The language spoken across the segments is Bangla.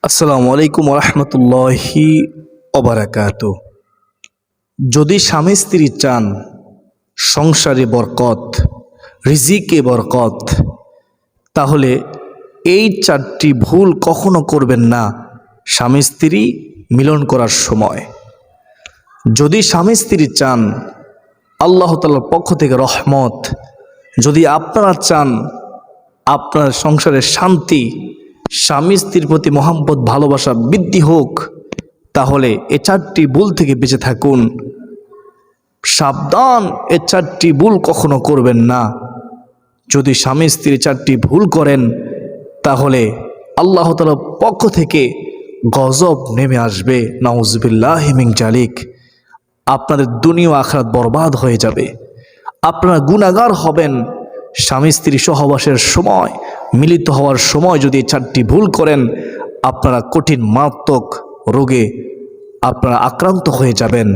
আসসালামু আলাইকুম রহমতুল্লাহি ওবারাকাতু। যদি স্বামী স্ত্রী চান সংসারে বরকত, রিজিকে বরকত, তাহলে এই চারটি ভুল কখনো করবেন না স্বামী স্ত্রী মিলন করার সময়। যদি স্বামী স্ত্রী চান আল্লাহ তাআলার পক্ষ থেকে রহমত, যদি আপনারা চান আপনার সংসারের শান্তি, স্বামী স্ত্রীর প্রতি মহব্বত ভালোবাসা বৃদ্ধি হোক, তাহলে এ চারটি ভুল থেকে বেঁচে থাকুন। সাবধান, এ চারটি ভুল কখনো করবেন না। যদি স্বামী স্ত্রী চারটি ভুল করেন তাহলে আল্লাহ তাআলার পক্ষ থেকে গজব নেমে আসবে। নাউজুবিল্লাহি মিন জালিক। আপনাদের দুনিয়া ও আখিরাত বরবাদ হয়ে যাবে, আপনারা গুনাহগার হবেন। স্বামী স্ত্রী সহবাসের সময়, মিলিত হওয়ার সময় যদি চারটি ভুল করেন, আপনারা কঠিন মারাত্মক রোগে আপনারা আক্রান্ত হয়ে যাবেন।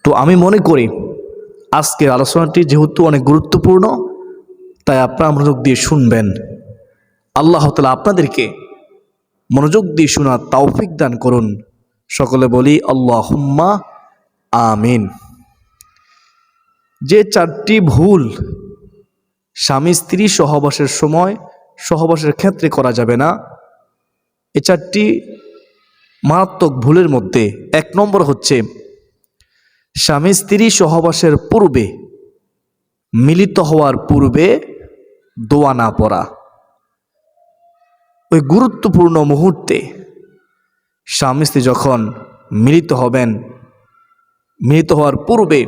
তো আমি মনে করি আজকের আলোচনাটি যেহেতু অনেক গুরুত্বপূর্ণ, তাই আপনারা মনোযোগ দিয়ে শুনবেন। আল্লাহ তাআলা আপনাদেরকে মনোযোগ দিয়ে শোনার তৌফিক দান করুন। সকলে বলি আল্লাহুম্মা আমিন। যে চারটি ভুল স্বামী স্ত্রী সহবাসের সময়, সহবাসের ক্ষেত্রে করা যাবে না, এ চারটি মারাত্মক ভুলের মধ্যে 1 নম্বর হচ্ছে স্বামী স্ত্রী সহবাসের পূর্বে, মিলিত হওয়ার পূর্বে দোয়া না পড়া। ওই গুরুত্বপূর্ণ মুহূর্তে স্বামী স্ত্রী যখন মিলিত হবেন, মিলিত হওয়ার পূর্বে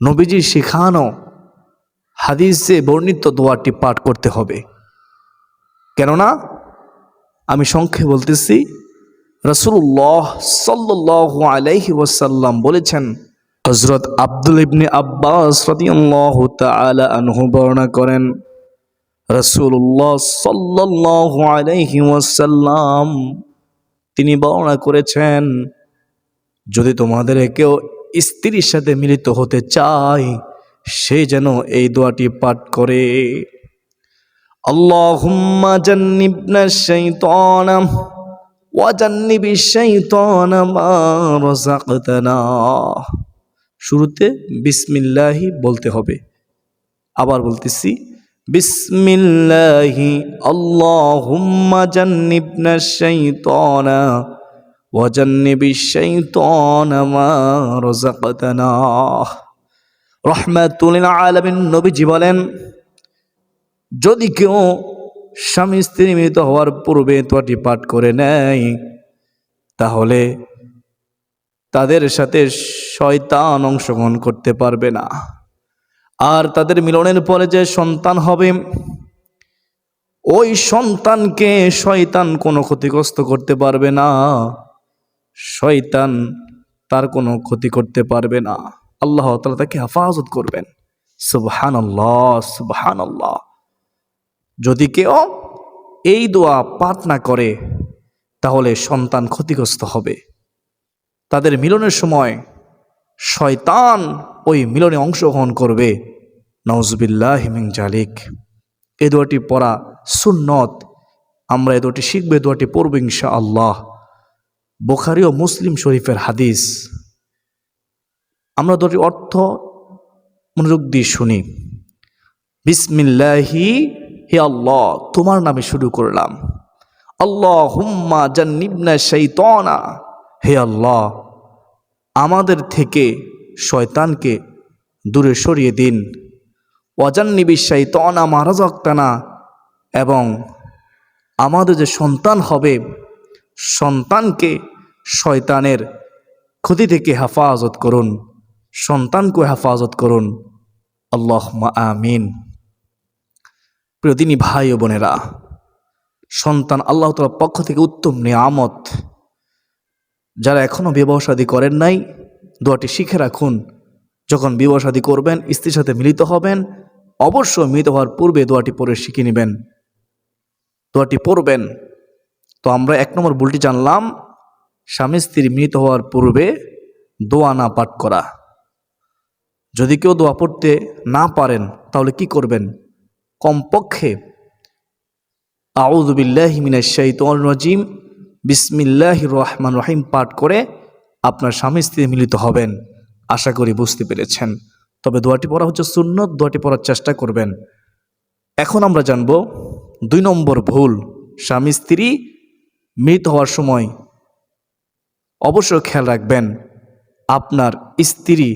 নবীজির শেখানো হাদিসে বর্ণিত দোয়াটি পাঠ করতে হবে। কেননা আমি সংক্ষেপে বলতেছি, রাসূলুল্লাহ সাল্লাল্লাহু আলাইহি ওয়াসাল্লাম বলেছেন, হযরত আব্দুল ইবনে আব্বাস রাদিয়াল্লাহু তাআলা আনহু বর্ণনা করেন, রাসূলুল্লাহ সাল্লাল্লাহু আলাইহি ওয়াসাল্লাম তিনি বর্ণনা করেছেন, যদি তোমাদের কেউ স্ত্রীর সাথে মিলিত হতে চায় সে যেন এই দোয়াটি পাঠ করে, আল্লাহুম্মা জান্নিবনা শাইতানা ওয়া জান্নিবিশ শাইতানা মা রাযাকতানা। শুরুতে বিসমিল্লাহি বলতে হবে। আবার বলতেছি, বিসমিল্লাহি আল্লাহুম্মা জান্নিবনা শাইতানা ওয়া জান্নিবিশ শাইতানা মা রাযাকতানা। রাহমাতুল লিল আলামিন নবীজি বলেন, যদি কেউ স্বামী স্ত্রী মিলিত হওয়ার পূর্বে দোয়াটি পাঠ করে নেয় তাহলে তাদের সাথে শয়তান অংশগ্রহণ করতে পারবে না। আর তাদের মিলনের পরে যে সন্তান হবে, ওই সন্তানকে শয়তান কোনো ক্ষতিগ্রস্ত করতে পারবে না, শয়তান তার কোনো ক্ষতি করতে পারবে না। আল্লাহ তাআলা তাকে হেফাজত করবেন। সুবহানাল্লাহ, সুবহানাল্লাহ। যদি কেউ এই দোয়া পাঠ না করে তাহলে সন্তান ক্ষতিগ্রস্ত হবে। তাদের মিলনের সময় শয়তান ওই মিলনে অংশগ্রহণ করবে। নাউজুবিল্লাহি মিন জালিক। এই দোয়াটি পড়া সুন্নত। আমরা এই দোয়াটি শিখব, এই দোয়াটি পড়ব ইনশাআল্লাহ। বুখারী ও মুসলিম শরীফের হাদিস। আমরা দোয়াটির অর্থ মনোযোগ দিয়ে শুনি। বিসমিল্লাহি, হে আল্লাহ তোমার নামে শুরু করলাম। আল্লাহুম্মা জান্নিবনা শাইতানা, হে আল্লাহ আমাদের থেকে শয়তানকে দূরে সরিয়ে দিন। ওয়া জান্নিবিশ শাইতানা মা রাযাকতানা, এবং আমাদের যে সন্তান হবে সন্তানকে শয়তানের ক্ষতি থেকে হেফাজত করুন, সন্তানকে হেফাজত করুন। আল্লাহুম্মা আমিন। প্রিয় দিনী ভাই ও বোনেরা, সন্তান আল্লাহ তাআলার পক্ষ থেকে উত্তম নিয়ামত। যারা এখনো বিবাহ শাদী করেন নাই দোয়াটি শিখে রাখুন। যখন বিবাহ শাদী করবেন, স্ত্রীর সাথে মিলিত হবেন, অবশ্যই মিলিত হওয়ার পূর্বে দোয়াটি পড়ে শিখে নেবেন, দোয়াটি পড়বেন। তো আমরা 1 নম্বর ভুলটি জানলাম, স্বামী স্ত্রী মিলিত হওয়ার পূর্বে দোয়া না পাঠ করা। যদি কেউ দোয়া পড়তে না পারেন তাহলে কি করবেন? কমপক্ষে আউযু বিল্লাহি মিনাশ শাইতানির রাজিম, বিসমিল্লাহির রহমানির রহিম পাঠ করে আপনার স্বামী স্ত্রী মিলিত হবেন। আশা করি বুঝতে পেরেছেন। তবে দোয়াটি পড়া হচ্ছে সুন্নত, দোয়াটি পড়ার চেষ্টা করবেন। এখন আমরা জানব 2 নম্বর ভুল। স্বামী স্ত্রী মিলিত হওয়ার সময় অবশ্যই খেয়াল রাখবেন আপনার স্ত্রী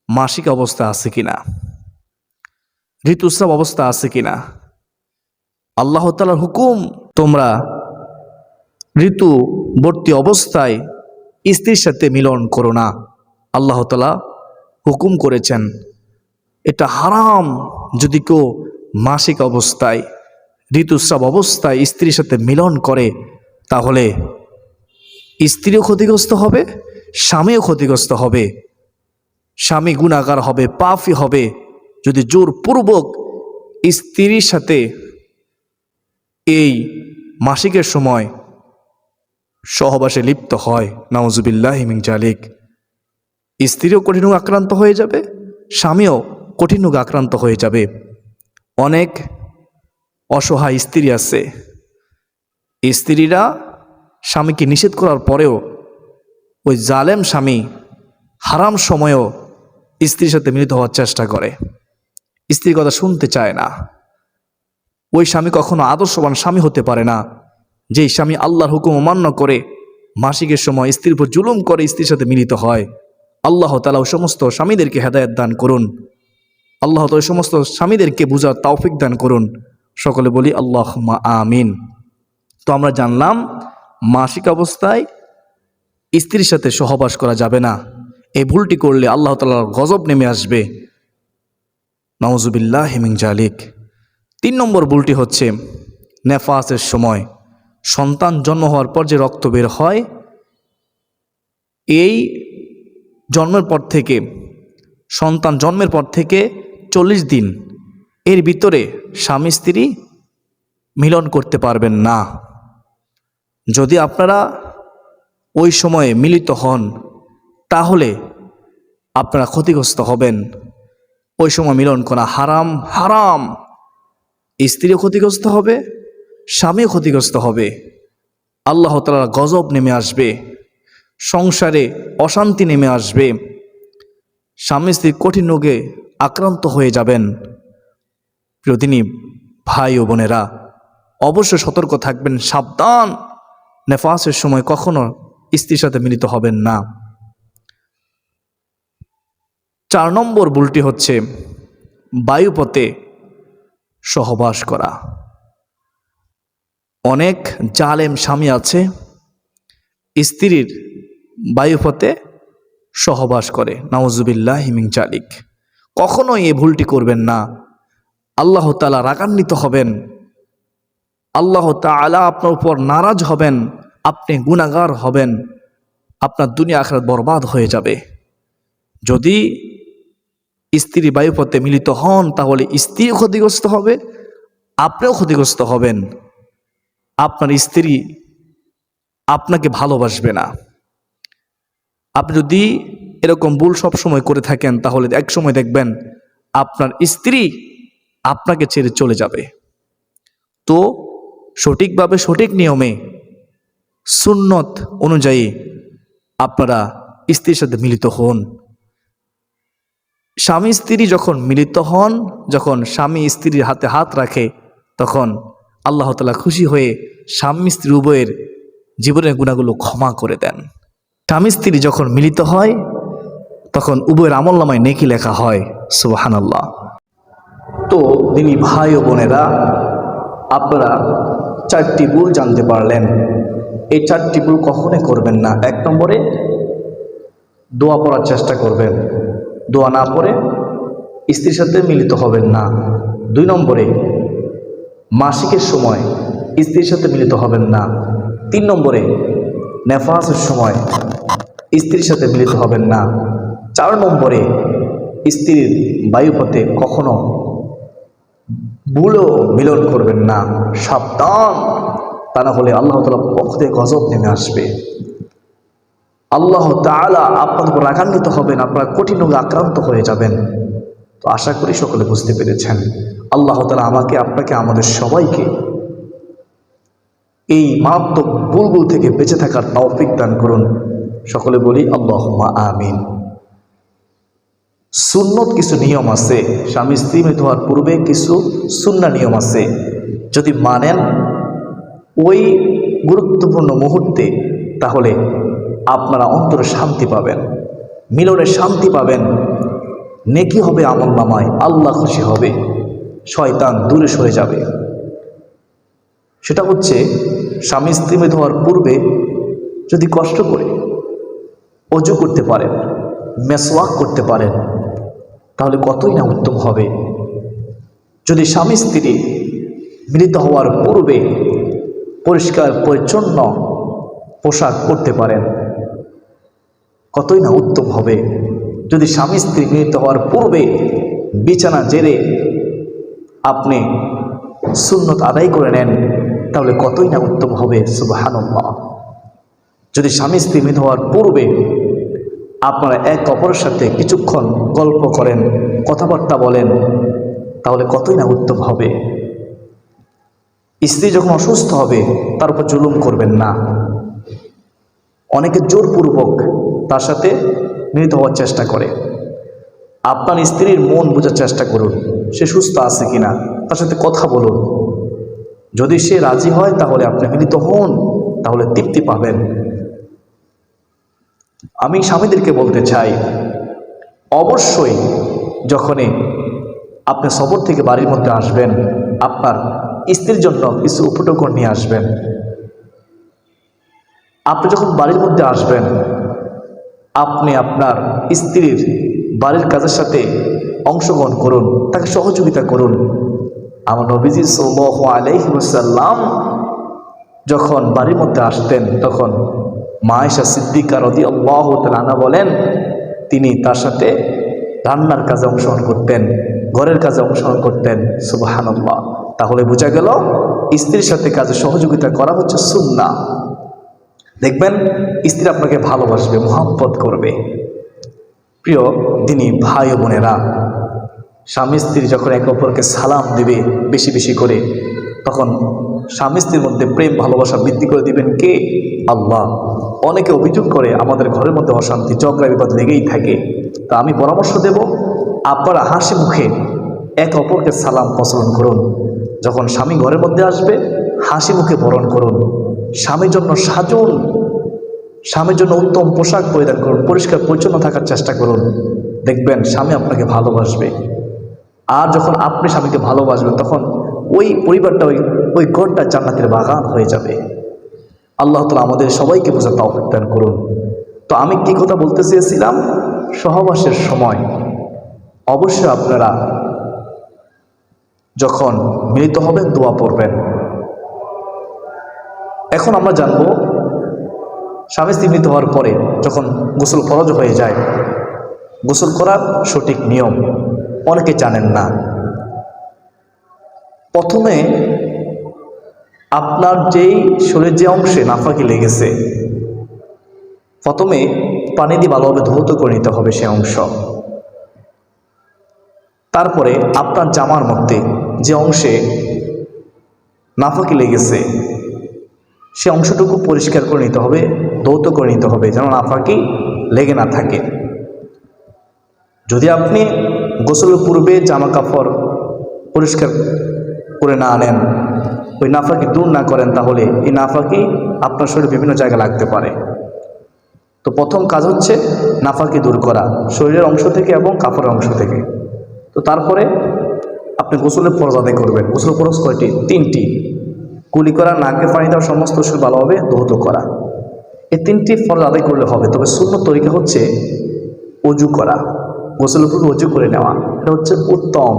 মাসিক অবস্থা আছে কিনা, ঋতুস্রাব অবস্থা আছে কিনা। আল্লাহ তাআলার হুকুম, তোমরা ঋতুবর্তী অবস্থায় স্ত্রীর সাথে মিলন করো না। আল্লাহ তাআলা হুকুম করেছেন, এটা হারাম। যদি কেউ মাসিক অবস্থায়, ঋতুস্রাব অবস্থায় স্ত্রীর সাথে মিলন করে, তাহলে স্ত্রীও ক্ষতিগ্রস্ত হবে, স্বামীও ক্ষতিগ্রস্ত হবে। স্বামী গুনাহগার হবে, পাপী হবে যদি জোরপূর্বক স্ত্রীর সাথে এই মাসিকের সময় সহবাসে লিপ্ত হয়। নাউজুবিল্লাহি মিন জালিক। স্ত্রীও কঠিন রোগে আক্রান্ত হয়ে যাবে, স্বামীও কঠিন রোগে আক্রান্ত হয়ে যাবে। অনেক অসহায় স্ত্রী আছে, স্ত্রীরা স্বামীকে নিষেধ করার পরেও ওই জালেম স্বামী হারাম সময়েও স্ত্রীর সাথে মিলিত হওয়ার চেষ্টা করে, স্ত্রীর কথা শুনতে চায় না। ওই স্বামী কখনো আদর্শবান স্বামী হতে পারে না। যেই স্বামী আল্লাহর হুকুম অমান্য করে মাসিকের সময় স্ত্রীর উপর জুলুম করে স্ত্রীর সাথে মিলিত হয়। আল্লাহ তাআলা ওই সমস্ত স্বামীদেরকে হেদায়েত দান করুন। আল্লাহ তাআলা ওই সমস্ত স্বামীদেরকে বুঝার তৌফিক দান করুন। সকলে বলি আল্লাহুম্মা আমিন। তো আমরা জানলাম মাসিক অবস্থায় স্ত্রীর সাথে সহবাস করা যাবে না। এই ভুলটি করলে আল্লাহ তাআলার গজব নেমে আসবে। নাউজুবিল্লাহি মিন জালিক। 3 নম্বর ভুলটি হচ্ছে নেফাসের সময় সন্তান জন্ম হওয়ার পর যে রক্ত বের হয়, এই জন্মের পর থেকে, সন্তান জন্মের পর থেকে 40 দিন এর ভিতরে স্বামী স্ত্রী মিলন করতে পারবেন না। যদি আপনারা ওই সময়ে মিলিত হন, তাহলে আপনারা ক্ষতিগ্রস্ত হবেন। ওই সময় মিলন করা হারাম, হারাম। স্ত্রীও ক্ষতিগ্রস্ত হবে, স্বামীও ক্ষতিগ্রস্ত হবে। আল্লাহ তাআলার গজব নেমে আসবে, সংসারে অশান্তি নেমে আসবে, স্বামী স্ত্রী কঠিন রোগে আক্রান্ত হয়ে যাবেন। প্রিয়দিনী ভাই ও বোনেরা, অবশ্যই সতর্ক থাকবেন, সাবধান। নেফাসের সময় কখনো স্ত্রীর সাথে মিলিত হবেন না। 4 নম্বর ভুলটি হচ্ছে বায়ুপথে সহবাস করা। অনেক জালেম স্বামী আছে, স্ত্রীর বায়ুপথে সহবাস করে। নাউজুবিল্লাহি মিন জালিক। কখনোই এই ভুলটি করবেন না। আল্লাহ তাআলা রাগান্বিত হবেন, আল্লাহ তাআলা আপনার উপর নারাজ হবেন, আপনি গুনাহগার হবেন, আপনার দুনিয়া আখিরাত বরবাদ হয়ে যাবে। যদি স্ত্রী বায়ুপথে মিলিত হন, তাহলে স্ত্রীও ক্ষতিগ্রস্ত হবে, আপনিও ক্ষতিগ্রস্ত হবেন। আপনার স্ত্রী আপনাকে ভালোবাসবে না। আপনি যদি এরকম ভুল সবসময় করে থাকেন, তাহলে এক সময় দেখবেন আপনার স্ত্রী আপনাকে ছেড়ে চলে যাবে। তো সঠিকভাবে, সঠিক নিয়মে, সুন্নত অনুযায়ী আপনারা স্ত্রীর সাথে মিলিত হন। স্বামী স্ত্রী যখন মিলিত হন, যখন স্বামী স্ত্রীর হাতে হাত রাখে, তখন আল্লাহ তাআলা খুশি হয়ে স্বামী স্ত্রী উভয়ের জীবনের গুনাহগুলো ক্ষমা করে দেন। স্বামী স্ত্রী যখন মিলিত হয়, তখন উভয়ের আমলনামায় নেকি লেখা হয়। সুবহানাল্লাহ। তো দিনী ভাই ও বোনেরা, আপনারা 4টি ভুল জানতে পারলেন। এই 4টি ভুল কখনোই করবেন না। 1 নম্বরে দোয়া পড়ার চেষ্টা করবেন, দোয়া না পড়ে স্ত্রীর সাথে মিলিত হবেন না। 2 নম্বরে মাসিকের সময় স্ত্রীর সাথে মিলিত হবেন না। 3 নম্বরে নেফাসের সময় স্ত্রীর সাথে মিলিত হবেন না। 4 নম্বরে স্ত্রীর বায়ুপথে কখনো ভুলেও মিলন করবেন না। সাবধান, তা না হলে আল্লাহ তাআলার পক্ষ থেকে গজব নেমে আসবে। আল্লাহ তাআলা আপনাদের উপর রাগান্বিত হবেন, আপনারা কঠিন রোগে আক্রান্ত হয়ে যাবেন। তো আশা করি সকলে বুঝতে পেরেছেন। আল্লাহ তাআলা আমাকে, আপনাকে, আমাদের সবাইকে এই মারাত্মক ভুলগুলো থেকে বেঁচে থাকার তৌফিক দান করুন। সকলে বলি আল্লাহুম্মা আমিন। সুন্নত কিছু নিয়ম আছে, স্বামী স্ত্রী মিলিত হওয়ার পূর্বে কিছু সুন্নাহ নিয়ম আছে। যদি মানেন ওই গুরুত্বপূর্ণ মুহূর্তে, তাহলে আপনারা অন্তরে শান্তি পাবেন, মিলনের শান্তি পাবেন, নেকি হবে আমল নামায়, আল্লাহ খুশি হবে, শয়তান দূরে সরে যাবে। সেটা হচ্ছে স্বামী স্ত্রী মিলিত হওয়ার পূর্বে যদি কষ্ট করে অজু করতে পারেন, মেসওয়াক করতে পারেন, তাহলে কতই না উত্তম হবে। যদি স্বামী স্ত্রী মিলিত হওয়ার পূর্বে পরিষ্কার পরিচ্ছন্ন পোশাক পরতে পারেন, কতই না উত্তম হবে। যদি স্বামী স্ত্রী মিলিত হওয়ার পূর্বে বিছানা জেরে আপনি সুন্নত আদায় করে নেন, তাহলে কতই না উত্তম হবে। সুবহানাল্লাহ। যদি স্বামী স্ত্রী মিলিত হওয়ার পূর্বে আপনারা এক অপরের সাথে কিছুক্ষণ গল্প করেন, কথাবার্তা বলেন, তাহলে কতই না উত্তম হবে। স্ত্রী যখন অসুস্থ হবে তার উপর জুলুম করবেন না। অনেকে জোরপূর্বক তার সাথে মিলিত হওয়ার চেষ্টা করে। আপনার স্ত্রীর মন বোঝার চেষ্টা করুন, সে সুস্থ আছে কিনা, তার সাথে কথা বলুন। যদি সে রাজি হয় তাহলে আপনি মিলিত হন, তাহলে তৃপ্তি পাবেন। আমি স্বামীদেরকে বলতে চাই, অবশ্যই যখনই আপনি সফর থেকে বাড়ির মধ্যে আসবেন, আপনার স্ত্রীর জন্য কিছু উপটোকন নিয়ে আসবেন। আপনি যখন বাড়ির মধ্যে আসবেন, আপনি আপনার স্ত্রীর বাড়ির কাজের সাথে অংশগ্রহণ করুন, তাকে সহযোগিতা করুন। আমার নবীজি সাল্লাল্লাহু আলাইহি ওয়াসাল্লাম যখন বাড়ির মধ্যে আসতেন, তখন মা আয়েশা সিদ্দিকা রাদিয়াল্লাহু তাআলা আনহা বলেন, তিনি তার সাথে রান্নার কাজে অংশগ্রহণ করতেন, ঘরের কাজে অংশগ্রহণ করতেন। সুবহানাল্লাহ। তাহলে বোঝা গেল স্ত্রীর সাথে কাজে সহযোগিতা করা হচ্ছে সুন্নাহ। দেখবেন স্ত্রী আপনাকে ভালোবাসবে, মোহাব্বত করবে। প্রিয় দিনী ভাই ও বোনেরা, স্বামী স্ত্রী যখন একে অপরকে সালাম দিবে বেশি বেশি করে, তখন স্বামী স্ত্রীর মধ্যে প্রেম ভালোবাসা বৃদ্ধি করে দিবেন কে? আল্লাহ। অনেকে অভিযোগ করে আমাদের ঘরের মধ্যে অশান্তি, ঝগড়া বিবাদ লেগেই থাকে। তা আমি পরামর্শ দেব, আপনারা হাসি মুখে একে অপরকে সালাম প্রচলন করুন। যখন স্বামী ঘরের মধ্যে আসবে, হাসি মুখে বরণ করুন, স্বামীর জন্য সাজুন, স্বামীর জন্য উত্তম পোশাক পরিধান করুন, পরিষ্কার পরিচ্ছন্ন থাকার চেষ্টা করুন। দেখবেন স্বামী আপনাকে ভালোবাসবে। আর যখন আপনি স্বামীকে ভালোবাসবেন, তখন ওই পরিবারটা, ওই ঘরটা জান্নাতের বাগান হয়ে যাবে। আল্লাহ তাআলা আমাদের সবাইকে বোঝার তৌফিক দান করুন। তো আমি কি কথা বলতে চেয়েছিলাম, সহবাসের সময় অবশ্যই আপনারা যখন মিলিত হবেন দোয়া পড়বেন। এখন আমরা জানবো স্বামী স্ত্রী মিলিত হওয়ার পরে যখন গোসল ফরজ হয়ে যায়, গোসল করার সঠিক নিয়ম অনেকে জানেন না। প্রথমে আপনার যেই শরীরের যে অংশে নাফাকি লেগেছে, প্রথমে পানি দিয়ে ভালোভাবে ধৌত করে নিতে হবে সে অংশ। তারপরে আপনার জামার মধ্যে যে অংশে নাফাকি লেগেছে সে অংশটুকু পরিষ্কার করে নিতে হবে, ধৌত করে নিতে হবে, যেন নাফাকি লেগে না থাকে। যদি আপনি গোসলের পূর্বে জামা কাপড় পরিষ্কার করে না আনেন, ওই নাফাকি দূর না করেন, তাহলে এই নাফাকি আপনার শরীরে বিভিন্ন জায়গায় লাগতে পারে। তো প্রথম কাজ হচ্ছে নাফাকি দূর করা শরীরের অংশ থেকে এবং কাপড়ের অংশ থেকে। তো তারপরে আপনি গোসলের ফরজ আদায় করবেন। গোসলের ফরজ কয়টি? 3টি। কুলি করা, নাকে পানি দেওয়া, সমস্ত শরীর ভালোভাবে ধৌত করা, এই 3টি ফরজ আদায় করলে হবে। তবে সুন্নত তরিকা হচ্ছে অজু করা, গোসলের পূর্বে অজু করে নেওয়া, এটা হচ্ছে উত্তম।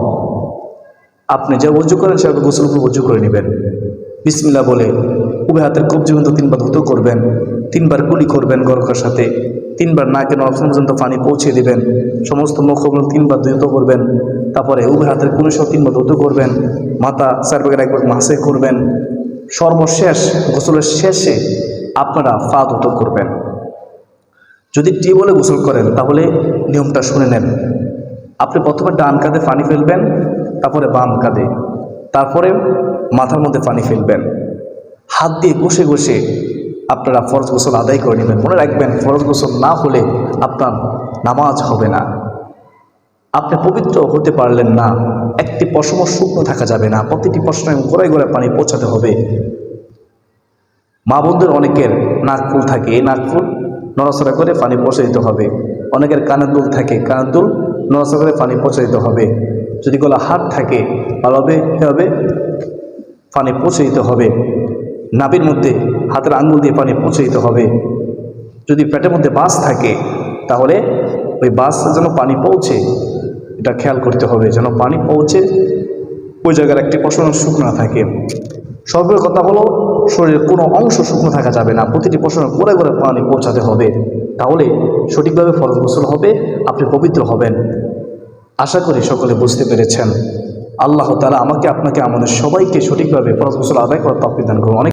আপনি যে অজু করেন সেভাবে গোসলের পূর্বে অজু করে নেবেন। বিসমিল্লাহ বলে উভয় হাতের কবজি পর্যন্ত 3বার ধৌত করবেন, 3বার কুলি করবেন গরকার সাথে, 3বার নাকে নরম পর্যন্ত পানি পৌঁছে দেবেন, সমস্ত মুখ 3বার ধৌত করবেন। তারপরে উভয় হাতের কুলি সহ 3বার ধৌত করবেন, মাথা 4 ভাগের 1 ভাগ মাসে করবেন। সর্বশেষ গোসলের শেষে আপনারা পা ধৌত করবেন। যদি টিউবওয়েলে গোসল করেন তাহলে নিয়মটা শুনে নেন। আপনি প্রথমে ডান কাঁধে পানি ফেলবেন, তারপরে বাম কাঁধে, তারপরে মাথার মধ্যে পানি ফেলবেন। হাত দিয়ে ঘষে ঘষে আপনারা ফরজ গোসল আদায় করে নেবেন। মনে রাখবেন, ফরজ গোসল না হলে আপনার নামাজ হবে না। আপনি পবিত্র হতে পারলেন না, একটি পশমও শুকনো থাকা যাবে না, প্রতিটি পশমে গোড়ায় গোড়ায় পানি পৌঁছাতে হবে। মা বোনদের অনেকের নাক ফুল থাকে, এই নাক ফুল নড়াচড়া করে পানি পৌঁছে দিতে হবে। অনেকের কানের দুল থাকে, কানের দুল নড়াচড়া করে পানি পৌঁছে দিতে হবে। যদি গলা হাত থাকে ভালোভাবে এভাবে পানি পৌঁছে দিতে হবে। নাভির মধ্যে হাতের আঙ্গুল দিয়ে পানি পৌঁছে দিতে হবে। যদি পেটের মধ্যে বাস থাকে তাহলে ওই বাসে যেন পানি পৌঁছে, এটা খেয়াল করতে হবে যেন পানি পৌঁছে ওই জায়গার একটি পশম শুকনো না থাকে। সর্বের কথা হলো শরীরের কোনো অংশ শুকনো থাকা যাবে না, প্রতিটি পশমে করে করে পানি পৌঁছাতে হবে, তাহলে সঠিকভাবে ফরজ গোসল হবে, আপনি পবিত্র হবেন। আশা করি সকলে বুঝতে পেরেছেন। আল্লাহ তাআলা আমাকে আপনাকে আমাদের সবাইকে সঠিকভাবে ফরজ গোসল আদায় করার তৌফিক দান করুন।